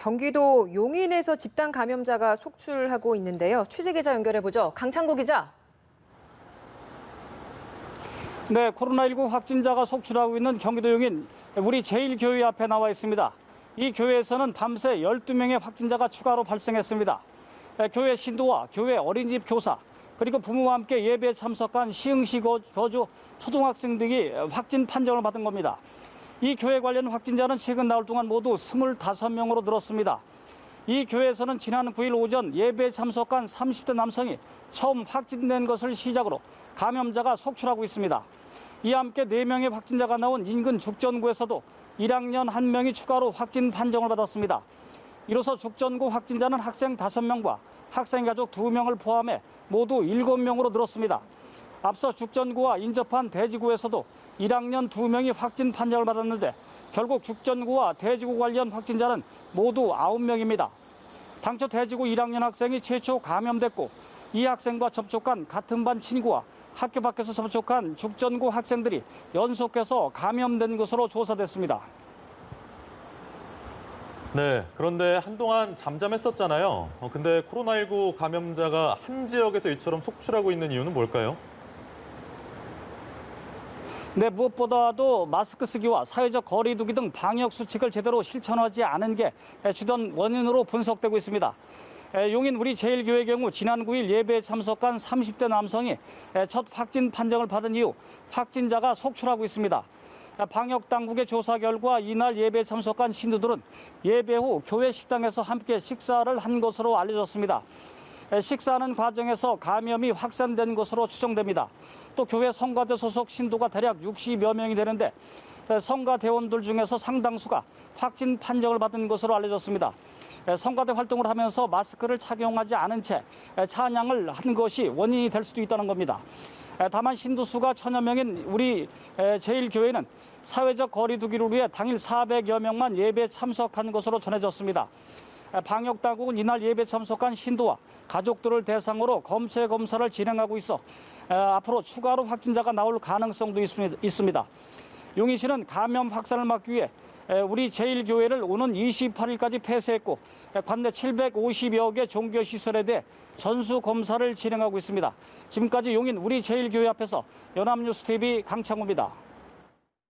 경기도 용인에서 집단 감염자가 속출하고 있는데요. 취재 기자 연결해보죠. 강창구 기자. 네, 코로나19 확진자가 속출하고 있는 경기도 용인 우리 제1교회 앞에 나와 있습니다. 이 교회에서는 밤새 12명의 확진자가 추가로 발생했습니다. 교회 신도와 교회 어린이집 교사 그리고 부모와 함께 예배에 참석한 시흥시 거주 초등학생 등이 확진 판정을 받은 겁니다. 이 교회 관련 확진자는 최근 나흘 동안 모두 25명으로 늘었습니다. 이 교회에서는 지난 9일 오전 예배에 참석한 30대 남성이 처음 확진된 것을 시작으로 감염자가 속출하고 있습니다. 이와 함께 4명의 확진자가 나온 인근 죽전구에서도 1학년 1명이 추가로 확진 판정을 받았습니다. 이로써 죽전구 확진자는 학생 5명과 학생 가족 2명을 포함해 모두 7명으로 늘었습니다. 앞서 죽전구와 인접한 대지구에서도 1학년 2명이 확진 판정을 받았는데 결국 죽전구와 대지구 관련 확진자는 모두 9명입니다. 당초 대지구 1학년 학생이 최초 감염됐고 이 학생과 접촉한 같은 반 친구와 학교 밖에서 접촉한 죽전구 학생들이 연속해서 감염된 것으로 조사됐습니다. 네, 그런데 한동안 잠잠했었잖아요. 근데 코로나19 감염자가 한 지역에서 이처럼 속출하고 있는 이유는 뭘까요? 네, 무엇보다도 마스크 쓰기와 사회적 거리 두기 등 방역 수칙을 제대로 실천하지 않은 게 주된 원인으로 분석되고 있습니다. 용인 우리 제1교회의 경우 지난 9일 예배에 참석한 30대 남성이 첫 확진 판정을 받은 이후 확진자가 속출하고 있습니다. 방역 당국의 조사 결과 이날 예배에 참석한 신도들은 예배 후 교회 식당에서 함께 식사를 한 것으로 알려졌습니다. 식사하는 과정에서 감염이 확산된 것으로 추정됩니다. 또 교회 성가대 소속 신도가 대략 60여 명이 되는데 성가대원들 중에서 상당수가 확진 판정을 받은 것으로 알려졌습니다. 성가대 활동을 하면서 마스크를 착용하지 않은 채 찬양을 한 것이 원인이 될 수도 있다는 겁니다. 다만 신도 수가 1000여 명인 우리 제1교회는 사회적 거리 두기를 위해 당일 400여 명만 예배에 참석한 것으로 전해졌습니다. 방역당국은 이날 예배에 참석한 신도와 가족들을 대상으로 검체 검사를 진행하고 있어 앞으로 추가로 확진자가 나올 가능성도 있습니다. 용인시는 감염 확산을 막기 위해 우리 제1교회를 오는 28일까지 폐쇄했고 관내 750여 개 종교시설에 대해 전수검사를 진행하고 있습니다. 지금까지 용인 우리 제1교회 앞에서 연합뉴스TV 강창우입니다.